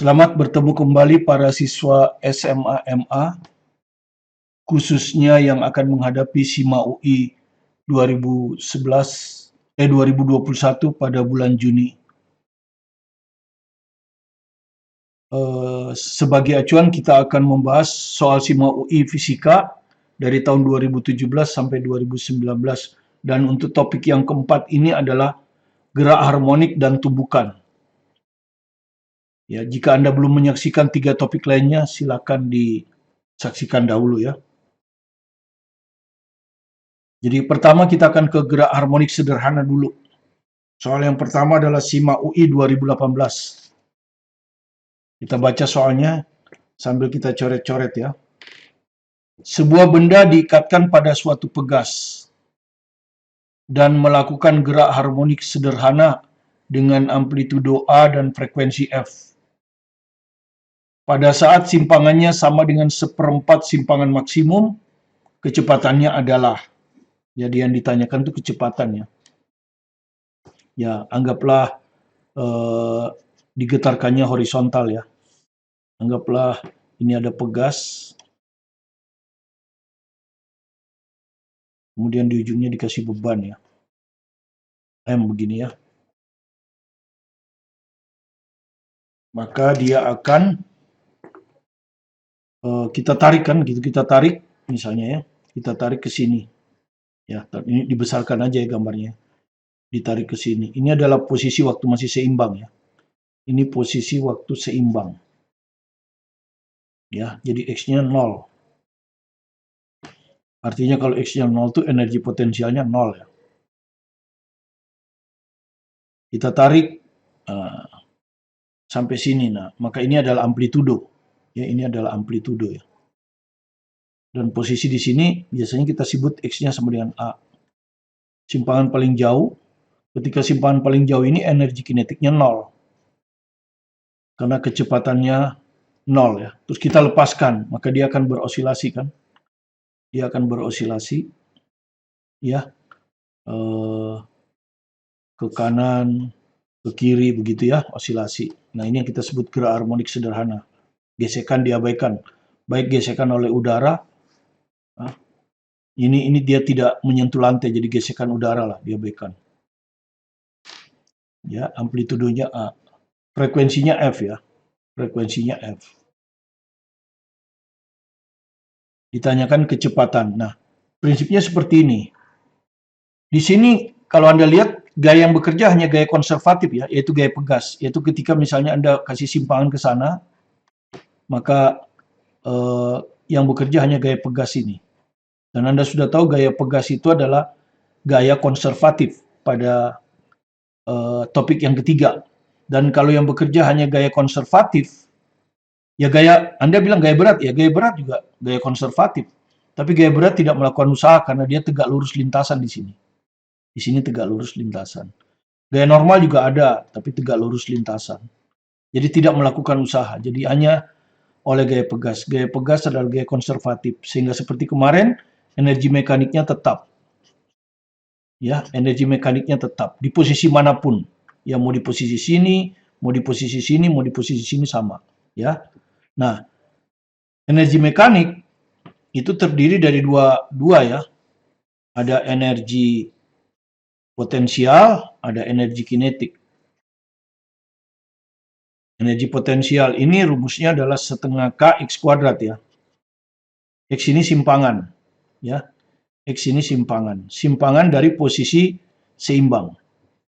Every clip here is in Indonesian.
Selamat bertemu kembali para siswa SMA MA, khususnya yang akan menghadapi SIMA UI 2021 pada bulan Juni. Sebagai acuan kita akan membahas soal SIMA UI Fisika dari tahun 2017 sampai 2019. Dan untuk topik yang keempat ini adalah gerak harmonik dan tumbukan. Ya, jika Anda belum menyaksikan 3 topik lainnya, silakan disaksikan dahulu ya. Jadi pertama kita akan ke gerak harmonik sederhana dulu. Soal yang pertama adalah SIMA UI 2018. Kita baca soalnya sambil kita coret-coret ya. Sebuah benda diikatkan pada suatu pegas dan melakukan gerak harmonik sederhana dengan amplitudo A dan frekuensi F. Pada saat simpangannya sama dengan 1/4 simpangan maksimum, kecepatannya adalah. Jadi yang ditanyakan itu kecepatannya. Ya, anggaplah digetarkannya horizontal ya. Anggaplah ini ada pegas, kemudian di ujungnya dikasih beban ya. M begini ya. Maka dia akan kita tarik kan gitu, kita tarik misalnya ya. Kita tarik ke sini. Ya, ini dibesarkan aja ya gambarnya. Ditarik ke sini. Ini adalah posisi waktu masih seimbang ya. Ini posisi waktu seimbang. Ya, jadi X-nya 0. Artinya kalau X-nya 0 itu energi potensialnya 0 ya. Kita tarik sampai sini. Nah, maka ini adalah amplitudo. Ya, ini adalah amplitudo ya. Dan posisi di sini biasanya kita sebut X-nya sama dengan A. Simpangan paling jauh, ketika simpangan paling jauh ini energi kinetiknya 0. Karena kecepatannya 0 ya. Terus kita lepaskan, maka dia akan berosilasi kan. Dia akan berosilasi ya. Ke kanan, ke kiri begitu ya, osilasi. Nah, ini yang kita sebut gerak harmonik sederhana. Gesekan diabaikan. Baik gesekan oleh udara, ini dia tidak menyentuh lantai, jadi gesekan udara lah diabaikan. Ya, amplitudonya A. Frekuensinya F ya. Frekuensinya F. Ditanyakan kecepatan. Nah, prinsipnya seperti ini. Di sini kalau Anda lihat gaya yang bekerja hanya gaya konservatif ya, yaitu gaya pegas. Yaitu ketika misalnya Anda kasih simpangan ke sana, maka yang bekerja hanya gaya pegas ini. Dan Anda sudah tahu gaya pegas itu adalah gaya konservatif pada topik yang ketiga. Dan kalau yang bekerja hanya gaya konservatif, ya gaya, Anda bilang gaya berat, ya gaya berat juga gaya konservatif. Tapi gaya berat tidak melakukan usaha karena dia tegak lurus lintasan di sini. Di sini tegak lurus lintasan. Gaya normal juga ada, tapi tegak lurus lintasan. Jadi tidak melakukan usaha. Jadi hanya oleh gaya pegas. Gaya pegas adalah gaya konservatif. Sehingga seperti kemarin, energi mekaniknya tetap. Ya, energi mekaniknya tetap. Di posisi manapun. Ya, mau di posisi sini, mau di posisi sini, mau di posisi sini sama. Ya. Nah, energi mekanik itu terdiri dari dua ya. Ada energi potensial, ada energi kinetik. Energi potensial ini rumusnya adalah setengah K X kuadrat ya. X ini simpangan. Ya. X ini simpangan. Simpangan dari posisi seimbang.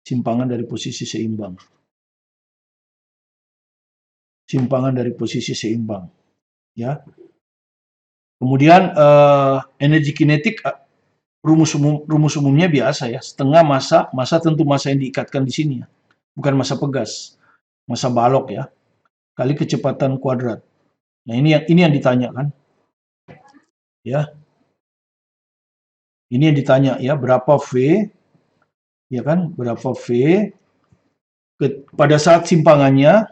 Simpangan dari posisi seimbang. Simpangan dari posisi seimbang. Ya. Kemudian energi kinetik rumus umumnya biasa ya, setengah massa tentu massa yang diikatkan di sini ya. Bukan massa pegas. Massa balok ya. Kali kecepatan kuadrat. Nah, ini yang ditanya kan. Ya. Ini yang ditanya ya, berapa V? Ya kan, berapa V pada saat simpangannya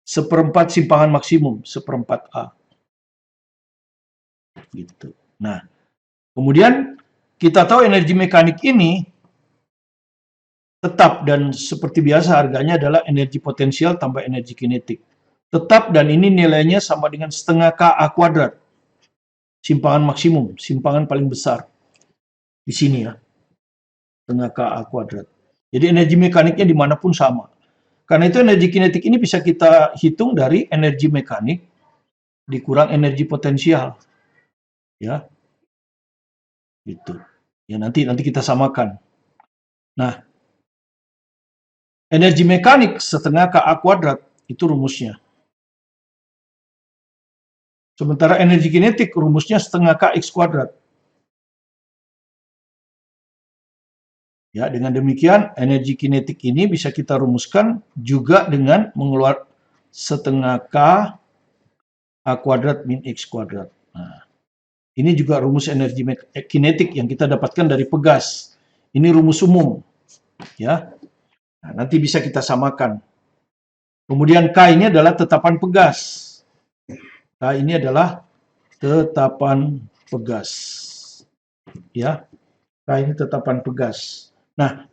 1/4 simpangan maksimum, 1/4 A. Gitu. Nah, kemudian kita tahu energi mekanik ini tetap dan seperti biasa harganya adalah energi potensial tambah energi kinetik. Tetap dan ini nilainya sama dengan setengah Ka kuadrat. Simpangan maksimum, simpangan paling besar. Di sini ya, setengah Ka kuadrat. Jadi energi mekaniknya dimanapun sama. Karena itu energi kinetik ini bisa kita hitung dari energi mekanik dikurang energi potensial. Ya, gitu. Ya nanti kita samakan. Nah, energi mekanik setengah Ka kuadrat itu rumusnya. Sementara energi kinetik rumusnya setengah Kx kuadrat. Ya, dengan demikian energi kinetik ini bisa kita rumuskan juga dengan mengeluarkan setengah K A kuadrat min X kuadrat. Nah, ini juga rumus energi kinetik yang kita dapatkan dari pegas. Ini rumus umum. Ya, nah, nanti bisa kita samakan. Kemudian K ini adalah tetapan pegas. K ini adalah tetapan pegas. Ya, K ini tetapan pegas. Nah,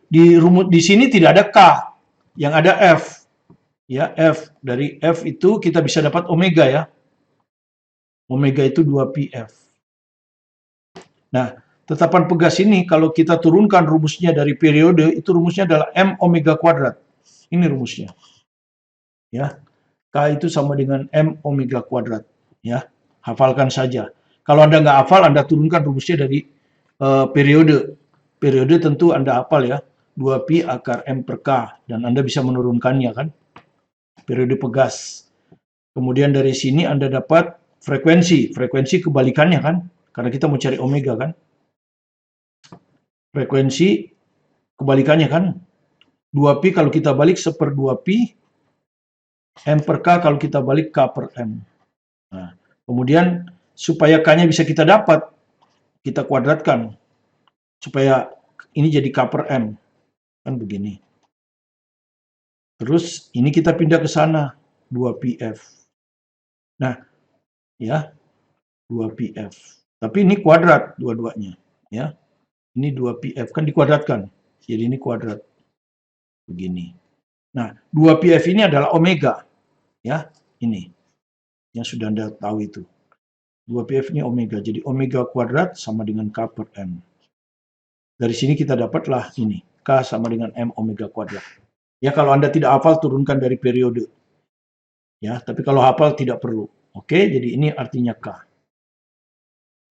di rumus di sini tidak ada K, yang ada F. Ya, F. Dari F itu kita bisa dapat omega ya. Omega itu 2πf. Nah, tetapan pegas ini kalau kita turunkan rumusnya dari periode, itu rumusnya adalah M omega kuadrat. Ini rumusnya. Ya. K itu sama dengan M omega kuadrat. Ya, hafalkan saja. Kalau Anda nggak hafal, Anda turunkan rumusnya dari periode. Periode tentu Anda hafal ya, 2pi akar M per K, dan Anda bisa menurunkannya kan, periode pegas. Kemudian dari sini Anda dapat frekuensi kebalikannya kan, karena kita mau cari omega kan. Frekuensi kebalikannya kan, 2pi kalau kita balik 1/2pi, M per K kalau kita balik K per M. Nah, kemudian supaya K-nya bisa kita dapat, kita kuadratkan. Supaya ini jadi K per M. Kan begini. Terus ini kita pindah ke sana, 2πf. Nah, ya, 2πf. Tapi ini kuadrat dua-duanya, ya. Ini 2πf kan dikuadratkan. Jadi ini kuadrat. Begini. Nah, 2πf ini adalah omega, ya. Ini yang sudah Anda tahu itu. 2πf ini omega. Jadi omega kuadrat sama dengan K per M. Dari sini kita dapatlah ini, K sama dengan M omega kuadrat. Ya, kalau Anda tidak hafal, turunkan dari periode. Ya, tapi kalau hafal tidak perlu. Oke, jadi ini artinya K.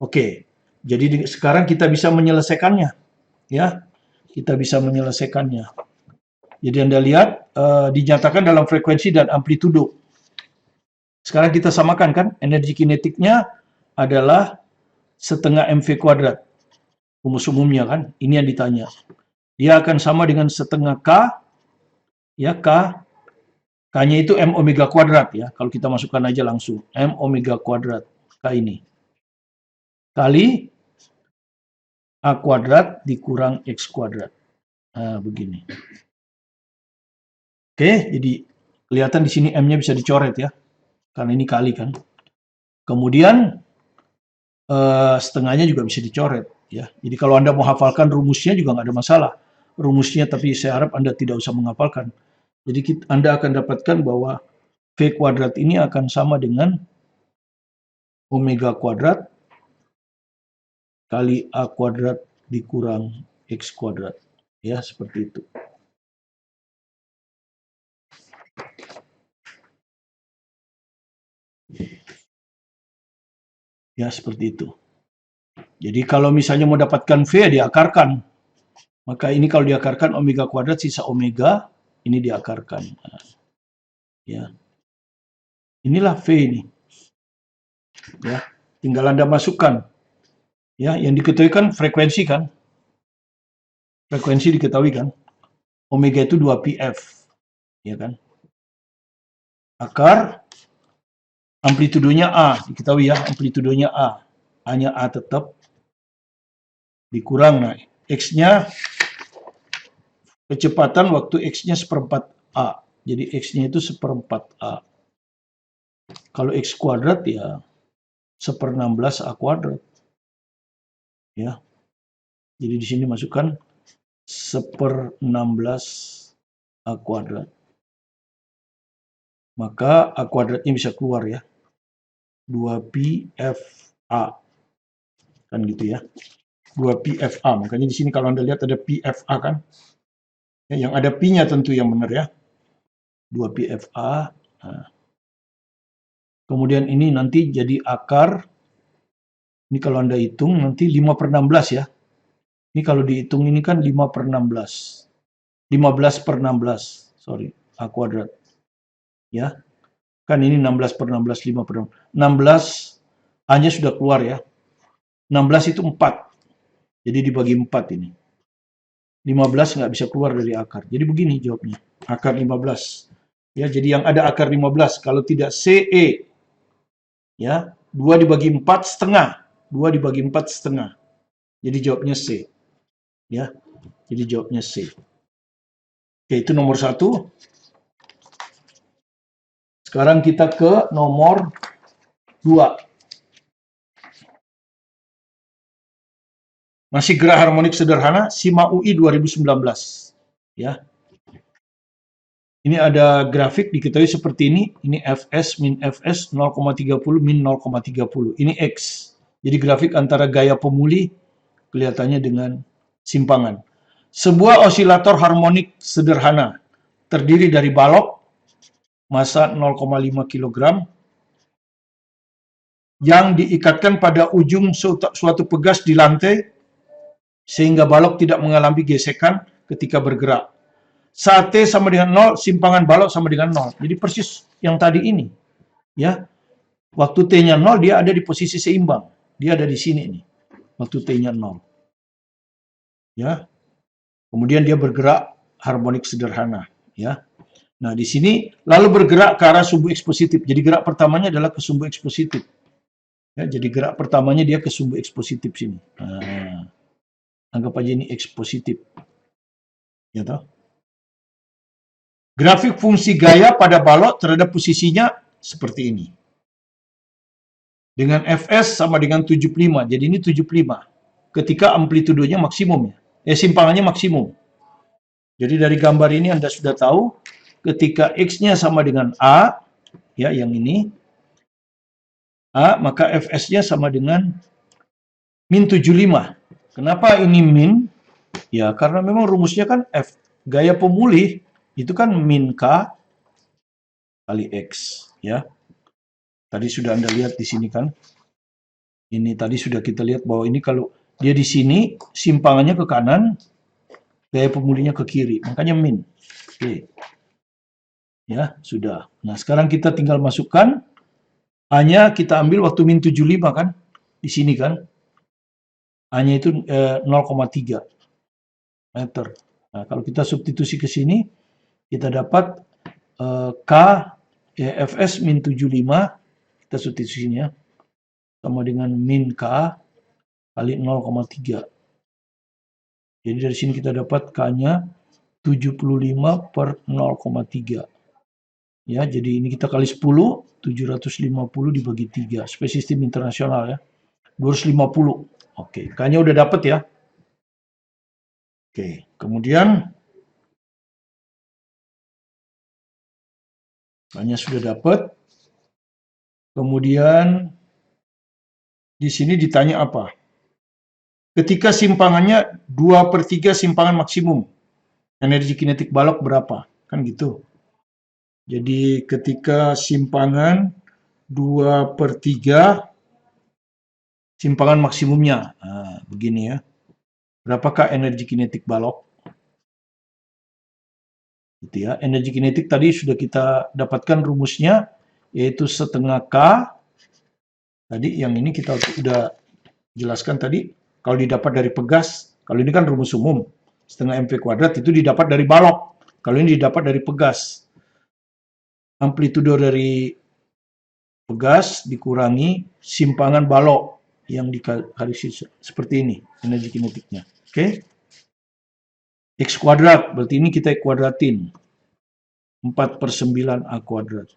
Oke, jadi sekarang kita bisa menyelesaikannya. Ya, kita bisa menyelesaikannya. Jadi Anda lihat, dinyatakan dalam frekuensi dan amplitudo. Sekarang kita samakan kan, energi kinetiknya adalah setengah mv kuadrat. Rumus umumnya kan, ini yang ditanya. Dia akan sama dengan setengah K, ya K, K-nya itu M omega kuadrat ya, kalau kita masukkan aja langsung, M omega kuadrat, K ini. Kali A kuadrat dikurang X kuadrat. Nah, begini. Oke, jadi kelihatan di sini M-nya bisa dicoret ya, karena ini kali kan. Kemudian setengahnya juga bisa dicoret. Ya, jadi kalau Anda mau hafalkan rumusnya juga nggak ada masalah. Rumusnya, tapi saya harap Anda tidak usah menghafalkan. Jadi Anda akan dapatkan bahwa V kuadrat ini akan sama dengan omega kuadrat kali A kuadrat dikurang X kuadrat. Ya, seperti itu. Ya, seperti itu. Jadi kalau misalnya mau dapatkan V, ya diakarkan. Maka ini kalau diakarkan omega kuadrat, sisa omega, ini diakarkan. Nah, ya. Inilah V ini. Ya, tinggal Anda masukkan. Ya, yang diketahui kan frekuensi kan? Frekuensi diketahui kan? Omega itu 2πf. Ya kan? Akar amplitudonya A, diketahui ya, amplitudonya A. A-nya A tetap dikurang, nah X-nya kecepatan waktu X-nya 1/4 A. Jadi X-nya itu 1/4 A. Kalau X kuadrat ya 1/16 A kuadrat. Ya. Jadi di sini masukkan 1/16 A kuadrat. Maka A kuadratnya bisa keluar ya. 2pi FA. Kan gitu ya. 2pi FA. Makanya di sini kalau Anda lihat ada pi FA kan. Ya, yang ada pi-nya tentu yang benar ya. 2pi FA. Nah. Kemudian ini nanti jadi akar. Ini kalau Anda hitung nanti 5/16 ya. Ini kalau dihitung ini kan 5/16. 15/16. Sorry. A kuadrat. Ya. Kan ini 16/16, 5/16. 16 A-nya sudah keluar ya. 16 itu 4. Jadi dibagi 4 ini. 15 nggak bisa keluar dari akar. Jadi begini jawabnya. Akar 15. Ya, jadi yang ada akar 15. Kalau tidak CE. Ya, 2 dibagi 4 setengah. 2 dibagi 4 setengah. Jadi jawabnya C. Ya, jadi jawabnya C. Oke, itu nomor 1. Sekarang kita ke nomor 2. Masih gerak harmonik sederhana, SIMA UI 2019. Ya. Ini ada grafik diketahui seperti ini. Ini Fs min Fs 0,30 min 0,30. Ini X. Jadi grafik antara gaya pemulih kelihatannya dengan simpangan. Sebuah osilator harmonik sederhana terdiri dari balok massa 0,5 kg yang diikatkan pada ujung suatu pegas di lantai sehingga balok tidak mengalami gesekan ketika bergerak. Saat T sama dengan 0, simpangan balok sama dengan 0. Jadi persis yang tadi ini. Ya. Waktu T-nya 0, dia ada di posisi seimbang. Dia ada di sini nih. Waktu T-nya 0. Ya. Kemudian dia bergerak harmonik sederhana, ya. Nah, di sini lalu bergerak ke arah sumbu X positif. Jadi gerak pertamanya adalah ke sumbu X positif. Ya, jadi gerak pertamanya dia ke sumbu X positif sini. Nah, anggap aja ini X positif. Ya toh? Grafik fungsi gaya pada balok terhadap posisinya seperti ini. Dengan Fs sama dengan 75. Jadi ini 75. Ketika amplitudenya maksimum ya. Simpangannya maksimum. Jadi dari gambar ini Anda sudah tahu ketika X-nya sama dengan A, ya yang ini, A, maka Fs-nya sama dengan min 75. Kenapa ini min? Ya, karena memang rumusnya kan F. Gaya pemulih itu kan min K kali X, ya. Tadi sudah Anda lihat di sini kan. Ini tadi sudah kita lihat bahwa ini kalau dia di sini, simpangannya ke kanan, gaya pemulihnya ke kiri. Makanya min. Oke. Ya, sudah. Nah, sekarang kita tinggal masukkan. A-nya kita ambil waktu min 75 kan. Di sini kan. A-nya itu 0,3 meter. Nah, kalau kita substitusi ke sini, kita dapat K, Fs min 75, kita substitusinya, sama dengan min K kali 0,3. Jadi dari sini kita dapat K-nya 75 per 0,3. Ya, jadi ini kita kali 10, 750 dibagi 3. Supaya sistem internasional ya. 250. Oke, K-nya udah dapat ya. Oke, kemudian K-nya sudah dapat. Kemudian di sini ditanya apa? Ketika simpangannya 2/3 simpangan maksimum, energi kinetik balok berapa? Kan gitu. Jadi ketika simpangan 2/3 simpangan maksimumnya. Nah, begini ya. Berapakah energi kinetik balok? Gitu ya. Energi kinetik tadi sudah kita dapatkan rumusnya, yaitu setengah K. Tadi yang ini kita sudah jelaskan tadi. Kalau didapat dari pegas, kalau ini kan rumus umum, setengah mv kuadrat itu didapat dari balok. Kalau ini didapat dari pegas. Amplitudo dari pegas dikurangi simpangan balok yang dikali seperti ini, energi kinetiknya. Oke? X kuadrat, berarti ini kita kuadratin. 4/9 A kuadrat.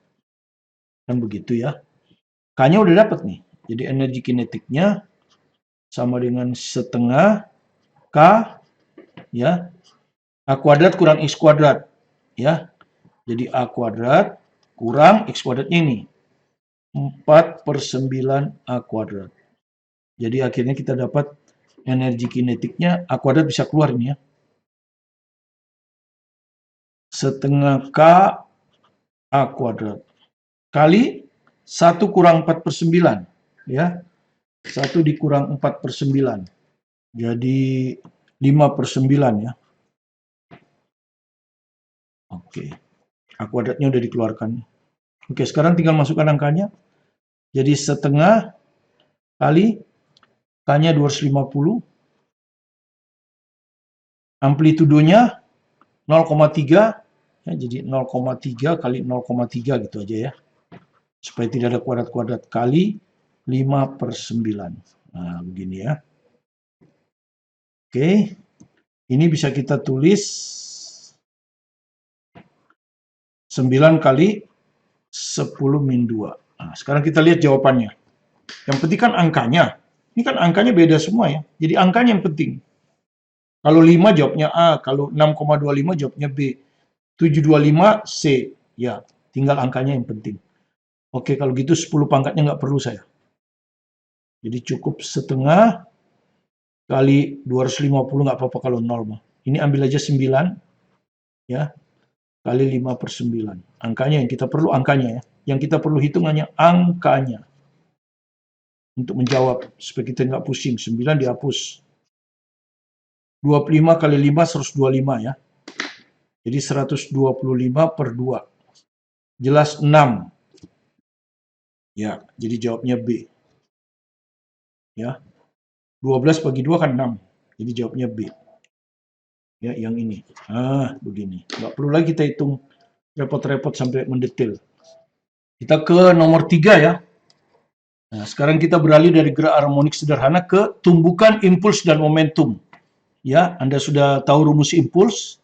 Kan begitu ya. K-nya udah dapat nih. Jadi energi kinetiknya sama dengan setengah K ya A kuadrat kurang X kuadrat. Ya, jadi A kuadrat kurang X kuadratnya ini. 4/9 A kuadrat. Jadi akhirnya kita dapat energi kinetiknya A kuadrat bisa keluar ini ya. Setengah K A kuadrat. Kali 1 kurang 4/9. Ya, 1 dikurang 4/9. Jadi 5/9 ya. Oke. A kuadratnya udah dikeluarkan. Oke, sekarang tinggal masukkan angkanya. Jadi setengah kali K-nya 250. Amplitudonya 0,3. Ya, jadi 0,3 kali 0,3 gitu aja ya. Supaya tidak ada kuadrat-kuadrat. Kali 5/9. Nah, begini ya. Oke. Ini bisa kita tulis 9 kali 10 min 2. Nah, sekarang kita lihat jawabannya. Yang penting kan angkanya. Ini kan angkanya beda semua ya. Jadi angkanya yang penting. Kalau 5 jawabnya A, kalau 6,25 jawabnya B. 725 C. Ya, tinggal angkanya yang penting. Oke, kalau gitu 10 pangkatnya nggak perlu saya. Jadi cukup setengah kali 250 nggak apa-apa kalau 0 mah. Ini ambil aja 9 ya, kali 5/9. Angkanya yang kita perlu angkanya ya. Yang kita perlu hitung hanya angkanya. Untuk menjawab supaya kita nggak pusing. 9 dihapus. 25 kali 5 125 ya. Jadi 125/2. Jelas 6. Ya, jadi jawabnya B. Ya. 12 bagi 2 kan 6. Jadi jawabnya B. Ya, yang ini. Begini. Nggak perlu lagi kita hitung repot-repot sampai mendetail. Kita ke nomor 3 ya. Nah, sekarang kita beralih dari gerak harmonik sederhana ke tumbukan impuls dan momentum. Ya, Anda sudah tahu rumus impuls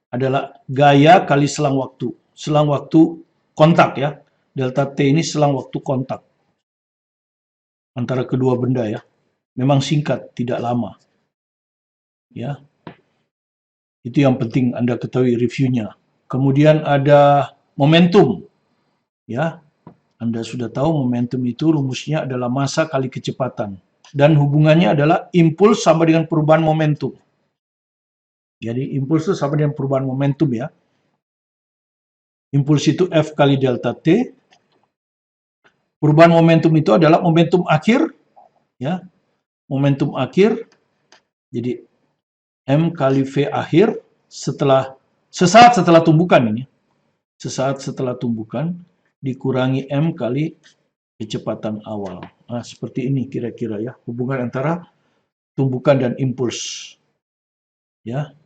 adalah gaya kali selang waktu. Selang waktu kontak ya. Delta T ini selang waktu kontak antara kedua benda ya. Memang singkat, tidak lama. Ya. Itu yang penting Anda ketahui reviewnya. Kemudian ada momentum. Ya. Anda sudah tahu momentum itu rumusnya adalah massa kali kecepatan. Dan hubungannya adalah impuls sama dengan perubahan momentum. Jadi impuls itu sama dengan perubahan momentum ya. Impuls itu F kali delta T. Perubahan momentum itu adalah momentum akhir. Ya. Momentum akhir. Jadi M kali V akhir sesaat setelah tumbukan ini. Sesaat setelah tumbukan dikurangi M kali kecepatan awal. Nah, seperti ini kira-kira ya, hubungan antara tumbukan dan impuls. Ya.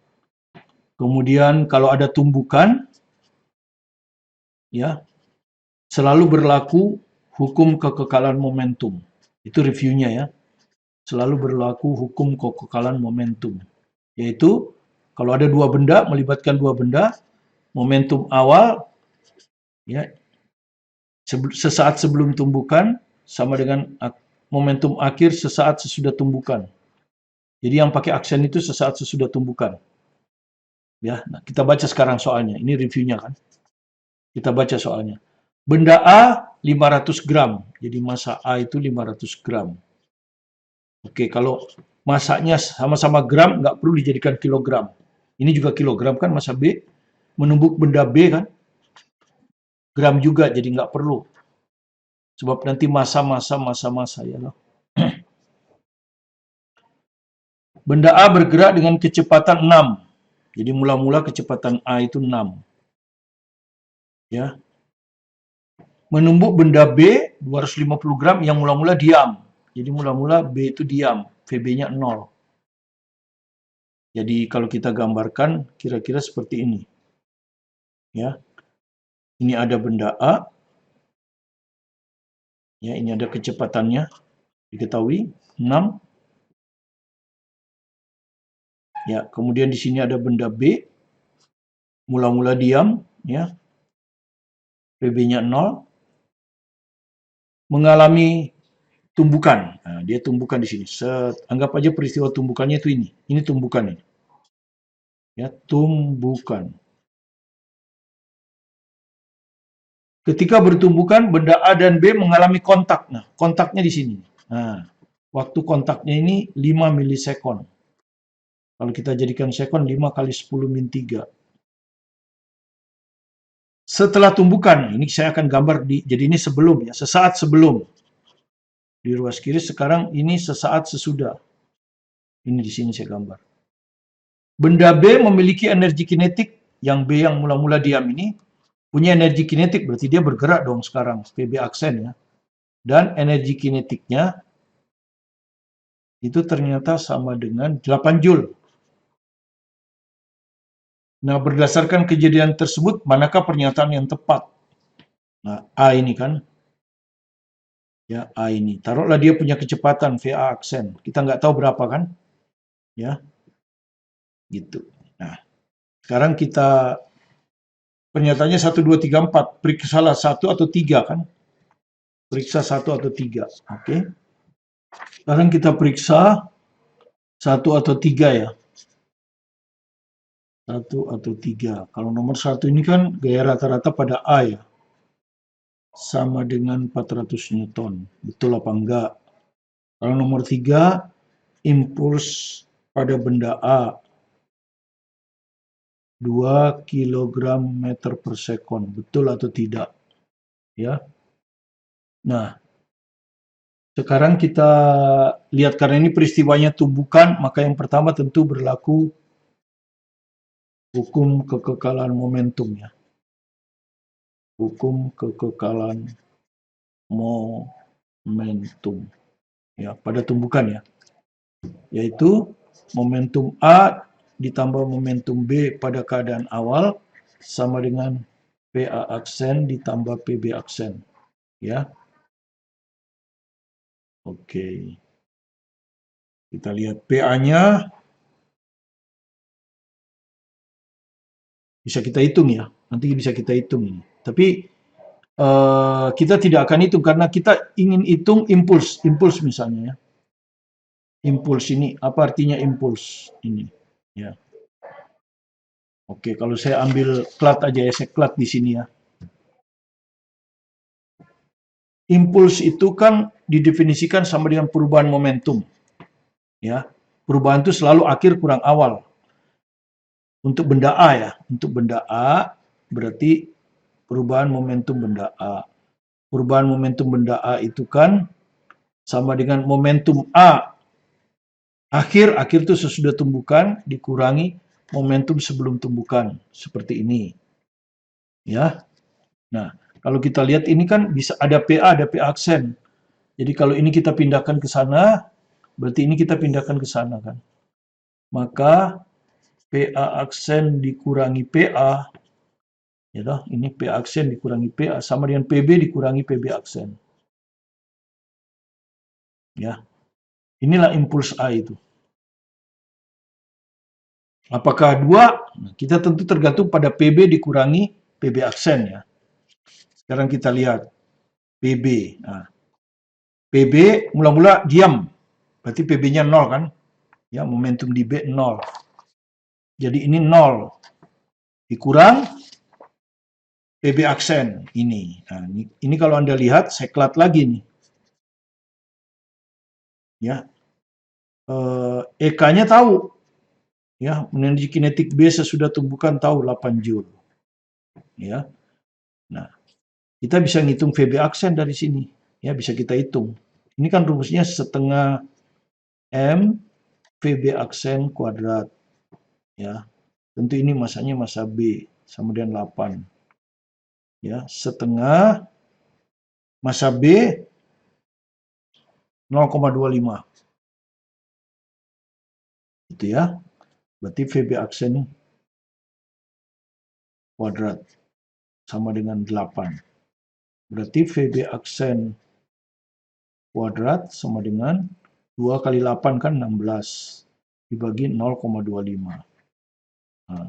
Kemudian kalau ada tumbukan ya, selalu berlaku hukum kekekalan momentum. Itu reviewnya ya. Selalu berlaku hukum kekekalan momentum. Yaitu kalau ada dua benda, melibatkan dua benda, momentum awal ya sesaat sebelum tumbukan sama dengan momentum akhir sesaat sesudah tumbukan. Jadi yang pakai aksen itu sesaat sesudah tumbukan. Ya, nah kita baca sekarang soalnya. Ini reviewnya kan. Kita baca soalnya. Benda A 500 gram. Jadi massa A itu 500 gram. Oke, kalau massanya sama-sama gram, nggak perlu dijadikan kilogram. Ini juga kilogram kan massa B. Menumbuk benda B kan. Gram juga, jadi nggak perlu. Sebab nanti massa ya loh. Benda A bergerak dengan kecepatan 6. Jadi mula-mula kecepatan A itu 6. Ya. Menumbuk benda B 250 gram yang mula-mula diam. Jadi mula-mula B itu diam, VB-nya 0. Jadi kalau kita gambarkan kira-kira seperti ini. Ya. Ini ada benda A. Ya, ini ada kecepatannya. Diketahui 6. Ya, kemudian di sini ada benda B. Mula-mula diam, ya. VB-nya 0. Mengalami tumbukan. Nah, dia tumbukan di sini. Anggap aja peristiwa tumbukannya itu ini. Ini tumbukan ini. Ya, tumbukan. Ketika bertumbukan, benda A dan B mengalami kontak. Nah, kontaknya di sini. Nah, waktu kontaknya ini 5 milisekon. Kalau kita jadikan sekon, 5 kali 10 min 3. Setelah tumbukan, ini saya akan gambar jadi ini sebelum ya, sesaat sebelum. Di ruas kiri sekarang ini sesaat sesudah. Ini di sini saya gambar. Benda B memiliki energi kinetik, yang B yang mula-mula diam ini punya energi kinetik, berarti dia bergerak dong sekarang, PB aksen ya. Dan energi kinetiknya itu ternyata sama dengan 8 Joule. Nah, berdasarkan kejadian tersebut, manakah pernyataan yang tepat? Nah, A ini kan, ya A ini. Taruhlah dia punya kecepatan VA aksen. Kita nggak tahu berapa kan, ya, gitu. Nah, sekarang kita pernyataannya 1, 2, 3, 4. Periksalah 1 atau 3 kan? Periksa 1 atau 3. Oke. Sekarang kita periksa 1 atau 3 ya. 1 atau 3. Kalau nomor 1 ini kan gaya rata-rata pada A ya. Sama dengan 400 Newton. Betul apa enggak? Kalau nomor 3, impuls pada benda A 2 kg meter per sekon. Betul atau tidak? Ya. Nah, sekarang kita lihat karena ini peristiwanya tumbukan, maka yang pertama tentu berlaku hukum kekekalan momentum ya. Hukum kekekalan momentum ya pada tumbukan ya. Yaitu momentum A ditambah momentum B pada keadaan awal sama dengan PA aksen ditambah PB aksen ya. Oke. Kita lihat PA-nya bisa kita hitung ya. Nanti bisa kita hitung ini. Tapi kita tidak akan hitung karena kita ingin hitung impuls misalnya ya. Impuls ini apa artinya impuls ini ya. Oke, kalau saya ambil clat aja ya, saya clat di sini ya. Impuls itu kan didefinisikan sama dengan perubahan momentum. Ya. Perubahan itu selalu akhir kurang awal. Untuk benda A ya, untuk benda A berarti perubahan momentum benda A. Perubahan momentum benda A itu kan sama dengan momentum A akhir itu sesudah tumbukan dikurangi momentum sebelum tumbukan seperti ini. Ya. Nah, kalau kita lihat ini kan bisa ada PA aksen. Jadi kalau ini kita pindahkan ke sana, berarti ini kita pindahkan ke sana kan. Maka PA aksen dikurangi PA, ya toh, ini PA aksen dikurangi PA sama dengan PB dikurangi PB aksen. Ya. Inilah impuls A itu. Apakah 2? Kita tentu tergantung pada PB dikurangi PB aksen ya. Sekarang kita lihat PB. Nah, PB mula-mula diam. Berarti PB-nya 0 kan? Ya, momentum di B 0. Jadi ini 0. Dikurang PB aksen ini. Nah, ini kalau Anda lihat, saya klat lagi nih. Ya. EK-nya tahu. Ya, energi kinetik B sesudah tumbukan tahu 8 Joule. Ya. Nah, kita bisa ngitung VB aksen dari sini. Ya, bisa kita hitung. Ini kan rumusnya setengah M VB aksen kuadrat. Ya. Tentu ini masanya massa B sama dengan 8. Ya, setengah massa B 0,25. Itu ya. Berarti VB aksen kuadrat sama dengan 8. Berarti VB aksen kuadrat sama dengan 2 kali 8 kan 16 dibagi 0,25. Nah,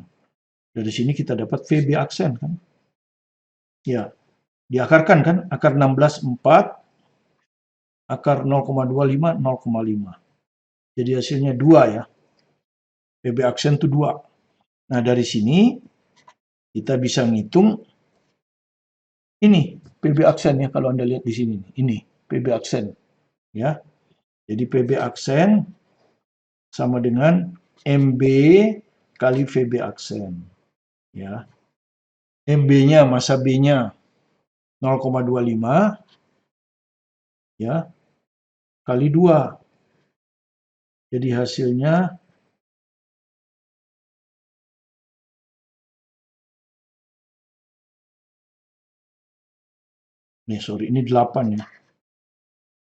dari sini kita dapat VB aksen kan. Ya, diakarkan kan, akar 16 4, akar 0,25 0,5. Jadi hasilnya 2 ya. VB aksen itu 2. Nah, dari sini kita bisa ngitung ini PB aksen ya, kalau Anda lihat di sini. Ini PB aksen ya. Jadi PB aksen sama dengan MB kali VB aksen ya. MB-nya, massa B-nya 0,25 ya kali 2. Jadi hasilnya nih, sorry, ini 8 ya.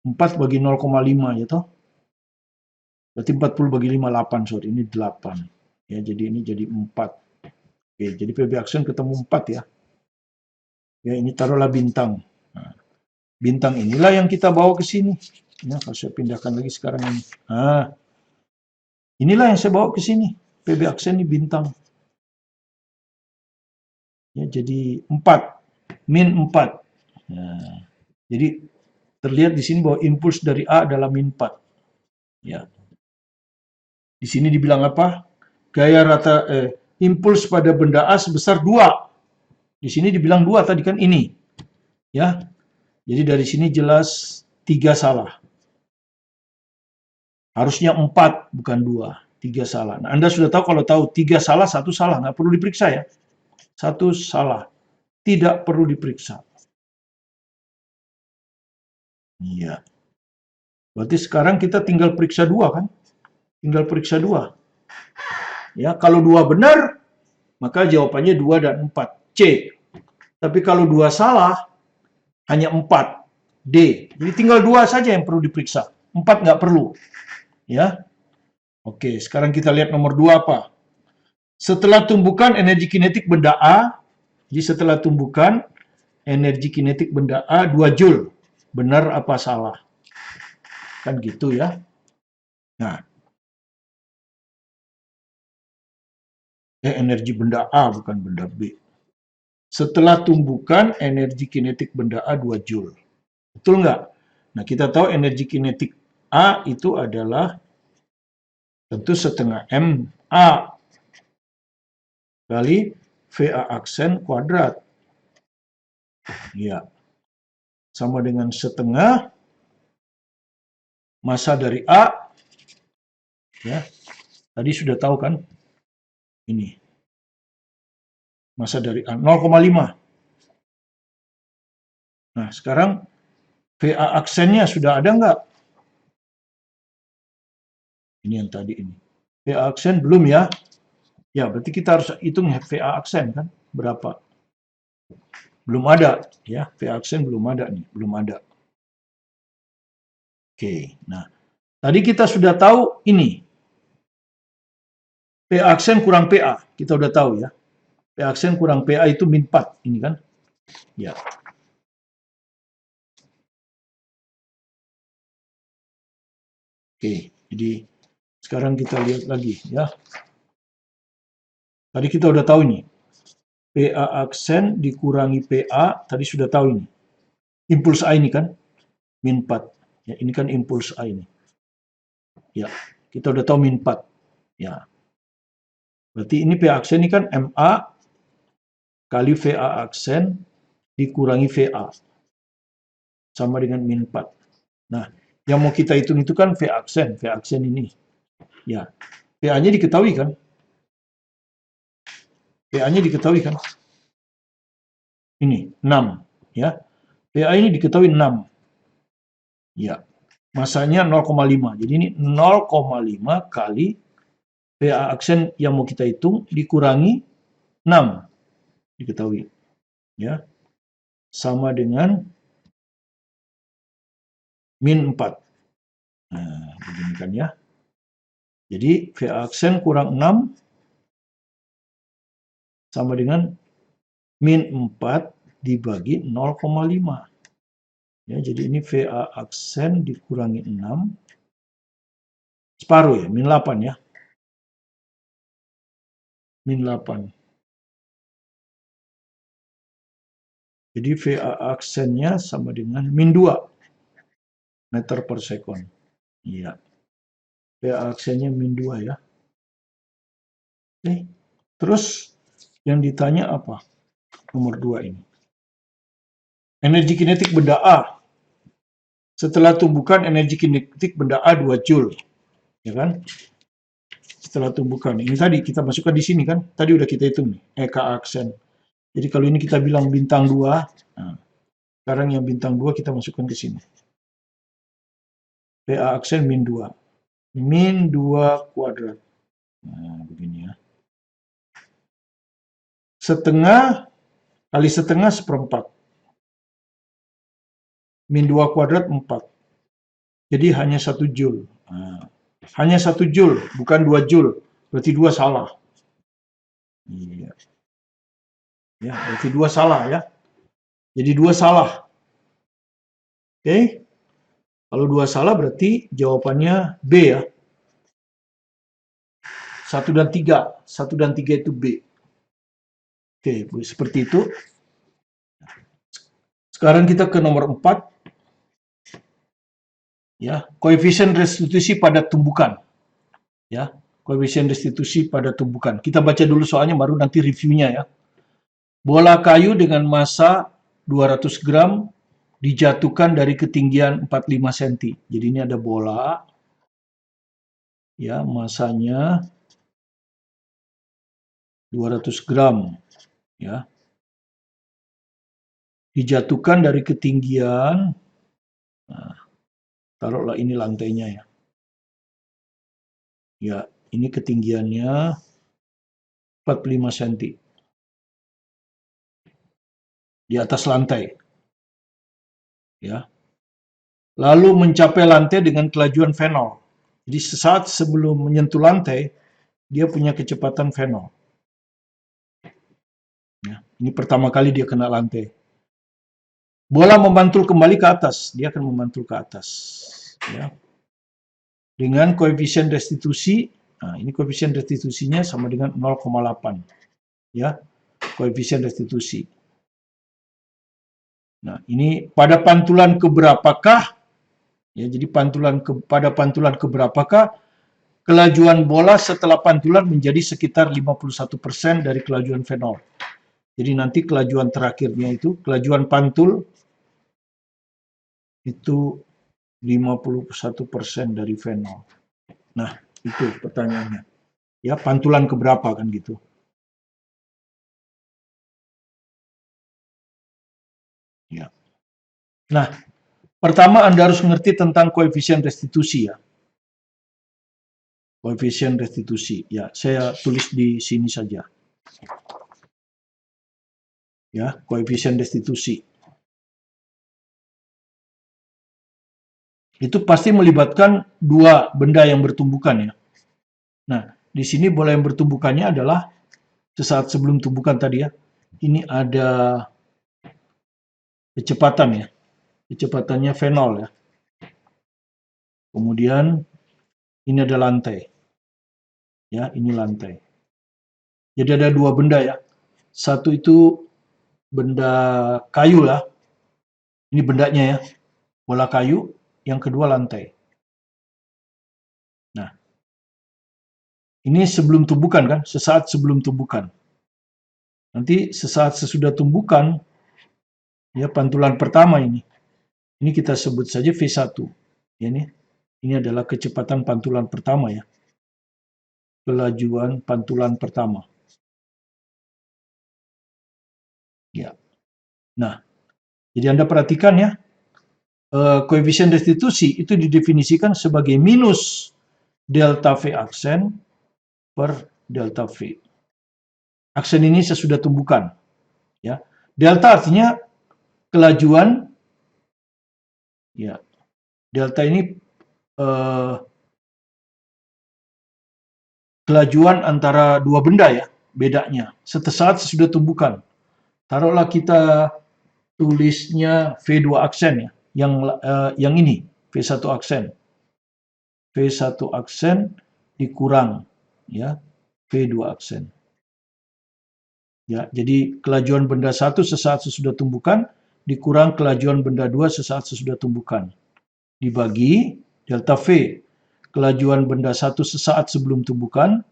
4 bagi 0,5 ya toh. Berarti 40 bagi 5, 8, sorry, ini 8. Ya, jadi ini jadi 4. Oke, jadi PB aksen ketemu 4 ya. Ya, ini taruhlah bintang. Nah, bintang inilah yang kita bawa ke sini. Ya, kalau saya pindahkan lagi sekarang ini. Nah, inilah yang saya bawa ke sini. PB aksen ini bintang. Ya, jadi 4. Min 4. Nah, jadi terlihat di sini bahwa impuls dari A adalah min 4. Ya. Di sini dibilang apa? Gaya rata impuls pada benda A sebesar 2. Di sini dibilang 2 tadi kan ini. Ya. Jadi dari sini jelas 3 salah. Harusnya 4 bukan 2. 3 salah. Nah, Anda sudah tahu, kalau tahu 3 salah, 1 salah, nggak perlu diperiksa ya. 1 salah. Tidak perlu diperiksa. Iya. Berarti sekarang kita tinggal periksa 2 kan? Tinggal periksa 2. Ya, kalau 2 benar, maka jawabannya 2 dan 4. C. Tapi kalau 2 salah, hanya 4. D. Jadi tinggal 2 saja yang perlu diperiksa. 4 nggak perlu. Ya. Oke, sekarang kita lihat nomor 2 apa? Setelah tumbukan energi kinetik benda A, jadi setelah tumbukan energi kinetik benda A 2 Joule. Benar apa salah? Kan gitu ya. Nah, energi benda A bukan benda B. Setelah tumbukan energi kinetik benda A 2 Joule. Betul nggak? Nah, kita tahu energi kinetik A itu adalah tentu setengah MA kali VA aksen kuadrat. Ya. Sama dengan setengah massa dari A. Ya. Tadi sudah tahu kan? Ini. Massa dari A 0,5. Nah, sekarang VA aksennya sudah ada nggak? Ini yang tadi ini. VA aksen belum ya? Ya, berarti kita harus hitung VA aksen kan? Berapa? Belum ada ya. VA aksen belum ada nih, belum ada. Oke, nah tadi kita sudah tahu ini. PA aksen kurang PA, kita udah tahu ya. PA aksen kurang PA itu min 4, ini kan? Ya. Oke, jadi sekarang kita lihat lagi ya. Tadi kita udah tahu ini. PA aksen dikurangi PA, tadi sudah tahu ini. Impuls A ini kan? Min 4. Ya, ini kan impuls A ini. Ya, kita udah tahu min 4. Ya. Berarti ini PA aksen ini kan MA kali VA aksen dikurangi VA. Sama dengan min 4. Nah, yang mau kita hitung itu kan VA aksen ini. Ya, PA-nya diketahui kan? PA-nya diketahui kan? Ini, 6. Ya, PA ini diketahui 6. Ya, masanya 0,5. Jadi ini 0,5 kali PA aksen yang mau kita hitung dikurangi 6. Diketahui. Ya, sama dengan min 4. Nah, begini kan ya. Jadi VA aksen kurang 6 sama dengan min 4 dibagi 0,5. Ya, jadi ini VA aksen dikurangi 6. Separuh ya, min 8 ya. Min 8. Jadi VA aksennya sama dengan min 2 meter per sekon. Iya. VA aksennya min 2 ya. Oke. Terus yang ditanya apa? Nomor 2 ini. Energi kinetik benda A. Setelah tumbukan energi kinetik benda A 2 Joule. Ya kan? Setelah tumbukan. Ini tadi kita masukkan di sini kan? Tadi udah kita hitung nih, Ka aksen. Jadi kalau ini kita bilang bintang 2, nah, sekarang yang bintang 2 kita masukkan ke sini. Pa aksen min 2. Min 2 kuadrat. Nah, begini ya. Setengah kali setengah seperempat. Min 2 kuadrat 4. Jadi hanya 1 Joule. Nah, hanya 1 Joule, bukan 2 Joule. Berarti 2 salah. Iya. Ya, berarti 2 salah ya. Jadi 2 salah. Oke. Kalau 2 salah berarti jawabannya B ya. 1 dan 3. 1 dan 3 itu B. Oke, seperti itu. Sekarang kita ke nomor 4. Ya, koefisien restitusi pada tumbukan. Ya, koefisien restitusi pada tumbukan. Kita baca dulu soalnya baru nanti reviewnya ya. Bola kayu dengan massa 200 gram dijatuhkan dari ketinggian 45 cm. Jadi ini ada bola. Ya, massanya 200 gram. Ya. Dijatuhkan dari ketinggian, nah, taruhlah ini lantainya ya. Ya, ini ketinggiannya 45 cm. Di atas lantai. Ya. Lalu mencapai lantai dengan kelajuan V0. Jadi sesaat sebelum menyentuh lantai, dia punya kecepatan V0. Ya, ini pertama kali dia kena lantai. Bola memantul kembali ke atas, dia akan memantul ke atas. Ya. Dengan koefisien restitusi, nah ini koefisien restitusinya sama dengan 0,8. Ya, koefisien restitusi. Nah, ini pada pantulan keberapakah? Ya, jadi pada pantulan keberapakah kelajuan bola setelah pantulan menjadi sekitar 51% dari kelajuan V0. Jadi nanti kelajuan terakhirnya itu, kelajuan pantul itu 51% dari V0. Nah, itu pertanyaannya. Ya, pantulan keberapa kan gitu. Ya. Nah, pertama Anda harus mengerti tentang koefisien restitusi ya. Koefisien restitusi. Ya, saya tulis di sini saja. Ya, koefisien restitusi. Itu pasti melibatkan dua benda yang bertumbukan ya. Nah, di sini bola yang bertumbukannya adalah sesaat sebelum tumbukan tadi ya. Ini ada kecepatan ya. Kecepatannya V0 ya. Kemudian ini ada lantai. Ya, ini lantai. Jadi ada dua benda ya. Satu itu benda kayu lah. Ini bendanya ya. Bola kayu. Yang kedua lantai. Nah, ini sebelum tumbukan kan, sesaat sebelum tumbukan. Nanti sesaat sesudah tumbukan, ya pantulan pertama ini kita sebut saja V1. Ya, ini adalah kecepatan pantulan pertama ya. Kelajuan pantulan pertama. Ya. Nah, jadi Anda perhatikan ya, koefisien restitusi itu didefinisikan sebagai minus delta V aksen per delta V. Aksen ini sesudah tumbukan. Ya. Delta artinya kelajuan, ya. Delta ini kelajuan antara dua benda ya, bedanya. Sesaat sesudah tumbukan. Taruhlah kita tulisnya V2 aksen ya, yang ini V1 aksen. V1 aksen dikurang ya V2 aksen. Ya, jadi kelajuan benda 1 sesaat sesudah tumbukan dikurang kelajuan benda 2 sesaat sesudah tumbukan. Dibagi delta V, kelajuan benda 1 sesaat sebelum tumbukan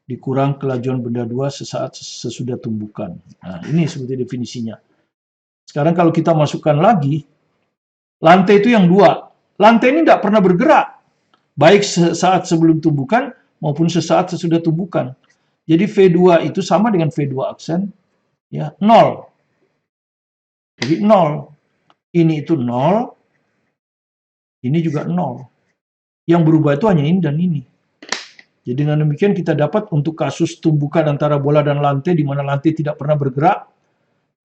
dikurang kelajuan benda 2 sesaat sesudah tumbukan. Nah, ini sebetulnya definisinya. Sekarang kalau kita masukkan lagi, lantai itu yang 2. Lantai ini tidak pernah bergerak, baik sesaat sebelum tumbukan maupun sesaat sesudah tumbukan. Jadi V2 itu sama dengan V2 aksen, ya, 0. Jadi 0. Ini itu 0, ini juga 0. Yang berubah itu hanya ini dan ini. Jadi dengan demikian kita dapat untuk kasus tumbukan antara bola dan lantai di mana lantai tidak pernah bergerak,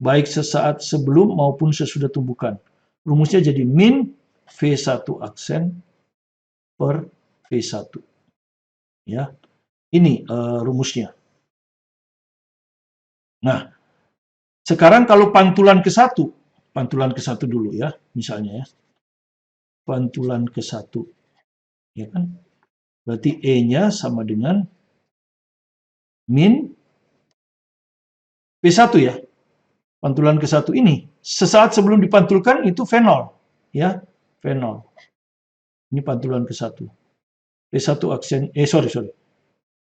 baik sesaat sebelum maupun sesudah tumbukan. Rumusnya jadi min V1 aksen per V1. Ya, ini rumusnya. Nah, sekarang kalau pantulan ke-1 dulu ya, misalnya ya. Pantulan ke-1, ya kan? Berarti E-nya sama dengan min V1 ya. Pantulan ke-1 ini, sesaat sebelum dipantulkan itu V0, ya, V0. Ini pantulan ke-1. V1 aksen, sorry.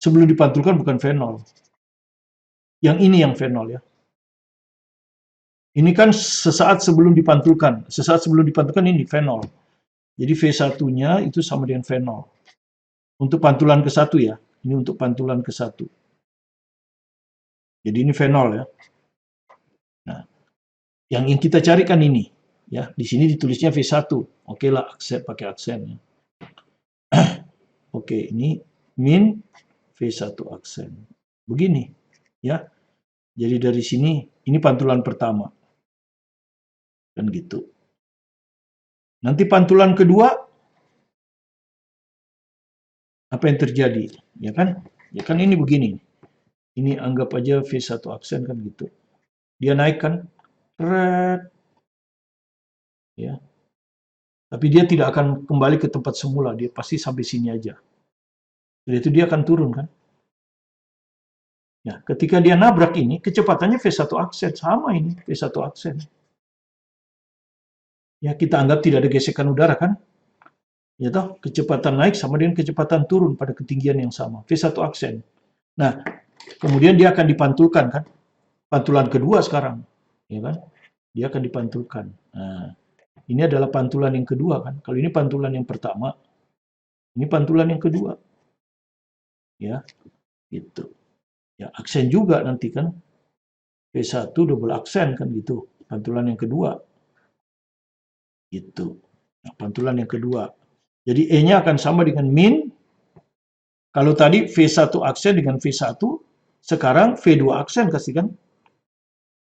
Sebelum dipantulkan bukan V0. Yang ini yang V0 ya. Ini kan sesaat sebelum dipantulkan. Sesaat sebelum dipantulkan ini V0. Jadi V1-nya itu sama dengan V0. Untuk pantulan ke-1 ya. Ini untuk pantulan ke-1. Jadi ini V0 ya. Nah, yang ingin kita carikan ini. Ya, di sini ditulisnya V1. Oke lah, aksen, pakai aksen ya. Oke, ini min V1 aksen. Begini, ya. Jadi dari sini, ini pantulan pertama. Kan gitu. Nanti pantulan kedua, apa yang terjadi? Ya kan? Ya kan ini begini. Ini anggap aja V1 aksen kan gitu. Dia naik kan? Red. Ya. Tapi dia tidak akan kembali ke tempat semula. Dia pasti sampai sini aja. Jadi itu dia akan turun kan? Ya, ketika dia nabrak ini, kecepatannya V1 aksen. Sama ini, V1 aksen. Ya, kita anggap tidak ada gesekan udara kan? Ya toh, kecepatan naik sama dengan kecepatan turun pada ketinggian yang sama. V1 aksen. Nah, kemudian dia akan dipantulkan kan? Pantulan kedua sekarang. Ya kan? Dia akan dipantulkan. Nah, ini adalah pantulan yang kedua kan? Kalau ini pantulan yang pertama, ini pantulan yang kedua. Ya, gitu. Ya, aksen juga nanti kan. V1 double aksen kan gitu. Pantulan yang kedua. Gitu. Nah, pantulan yang kedua. Jadi E-nya akan sama dengan min. Kalau tadi V1 aksen dengan V1, sekarang V2 aksen kasih kan.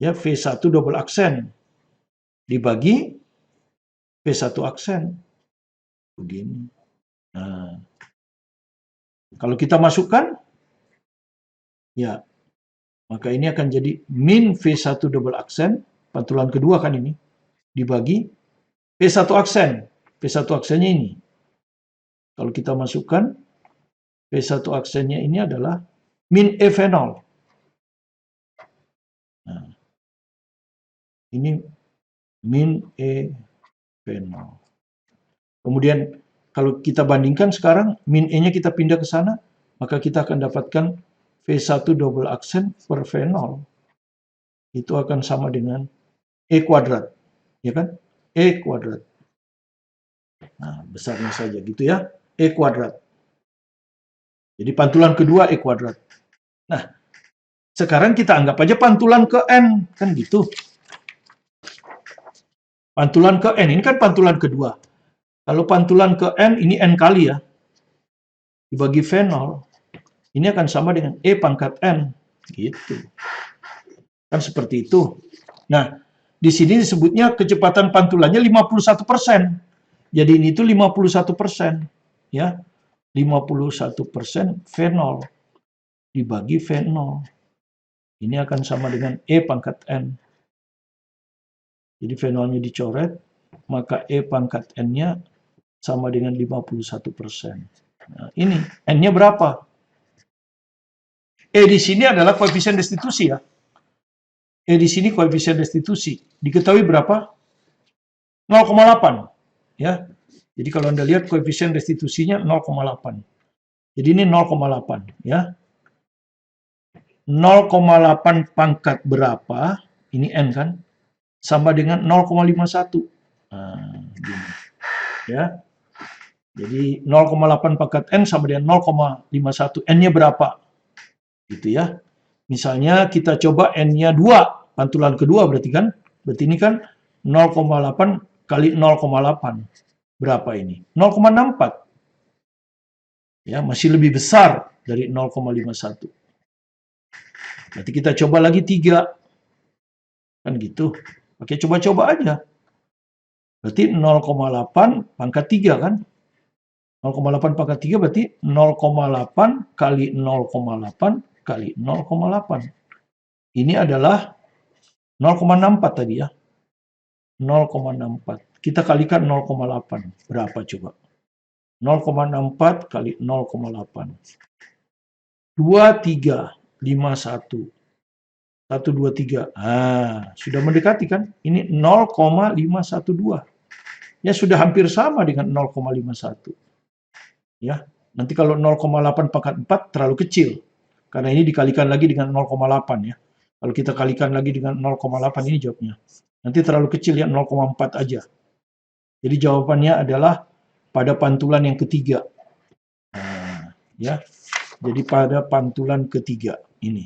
Ya, V1 double aksen dibagi V1 aksen. Begini. Nah, kalau kita masukkan, ya, maka ini akan jadi min V1 double aksen, pantulan kedua kan ini, dibagi V1 aksen. V1 aksennya ini. Kalau kita masukkan, V1 aksennya ini adalah min E V0. Nah, ini min E V0. Kemudian kalau kita bandingkan sekarang, min E-nya kita pindah ke sana, maka kita akan dapatkan V1 double aksen per V0. Itu akan sama dengan E kuadrat. Ya kan? E kuadrat. Nah, besarnya saja gitu ya. E kuadrat. Jadi pantulan kedua E kuadrat. Nah, sekarang kita anggap aja pantulan ke N. Kan gitu. Pantulan ke N. Ini kan pantulan kedua. Kalau pantulan ke N, ini N kali ya. Dibagi V0. Ini akan sama dengan E pangkat N. Gitu. Kan seperti itu. Nah, di sini disebutnya kecepatan pantulannya 51%. Jadi ini itu 51%. Ya. 51% V0 dibagi V0. Ini akan sama dengan E pangkat N. Jadi V0-nya dicoret, maka E pangkat N-nya sama dengan 51%. Nah, ini N-nya berapa? E di sini adalah koefisien restitusi ya. E di sini koefisien restitusi. Diketahui berapa? 0,8. Ya. Jadi kalau Anda lihat koefisien restitusinya 0,8. Jadi ini 0,8 ya. 0,8 pangkat berapa, ini N kan, sama dengan 0,51. Nah, gini. Ya. Jadi 0,8 pangkat N sama dengan 0,51. N-nya berapa? Gitu ya. Misalnya kita coba N-nya 2, pantulan kedua berarti kan? Berarti ini kan 0,8 kali 0,8. Berapa ini? 0,64. Ya, masih lebih besar dari 0,51. Berarti kita coba lagi 3. Kan gitu. Oke, coba-coba aja. Berarti 0,8 pangkat 3 kan? 0,8 pangkat 3 berarti 0,8 kali 0,8 kali 0,8. Ini adalah 0,64 tadi ya. 0,64. Kita kalikan 0,8. Berapa coba? 0,64 kali 0,8. 2351. 123. Ah, sudah mendekati kan? Ini 0,512. Ya sudah hampir sama dengan 0,51. Ya. Nanti kalau 0,8 pangkat 4 terlalu kecil. Karena ini dikalikan lagi dengan 0,8 ya. Kalau kita kalikan lagi dengan 0,8 ini jawabnya. Nanti terlalu kecil ya, 0,4 aja. Jadi jawabannya adalah pada pantulan yang ketiga. Nah, ya. Jadi pada pantulan ketiga ini.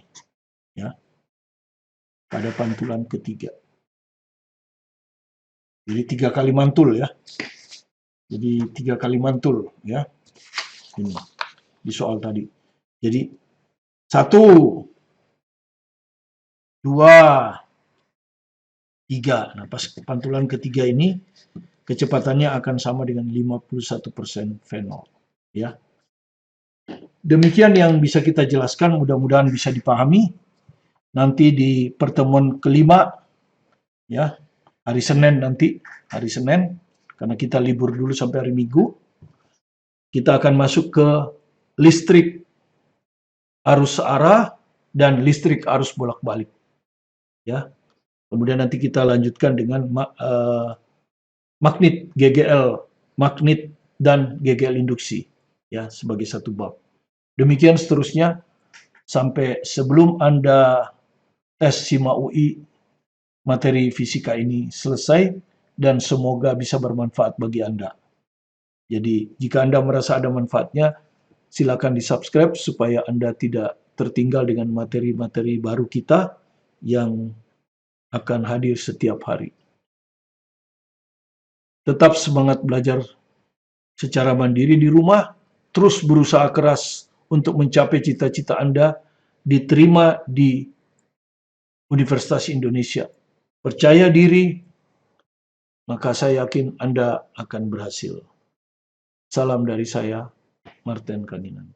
Ya. Pada pantulan ketiga. Jadi 3 kali mantul ya. Jadi 3 kali mantul ya. Ini di soal tadi. Jadi 1, 2, 3. Nah, pas pantulan ketiga ini kecepatannya akan sama dengan 51% V0 ya. Demikian yang bisa kita jelaskan, mudah-mudahan bisa dipahami. Nanti di pertemuan kelima ya, hari Senin nanti, hari Senin, karena kita libur dulu sampai hari Minggu, kita akan masuk ke listrik arus searah dan listrik arus bolak-balik. Ya. Kemudian nanti kita lanjutkan dengan magnet GGL, magnet dan GGL induksi ya sebagai satu bab. Demikian seterusnya sampai sebelum Anda tes SIMA UI materi fisika ini selesai dan semoga bisa bermanfaat bagi Anda. Jadi jika Anda merasa ada manfaatnya, silakan di-subscribe supaya Anda tidak tertinggal dengan materi-materi baru kita yang akan hadir setiap hari. Tetap semangat belajar secara mandiri di rumah, terus berusaha keras untuk mencapai cita-cita Anda diterima di Universitas Indonesia. Percaya diri, maka saya yakin Anda akan berhasil. Salam dari saya, Martin Kaninan.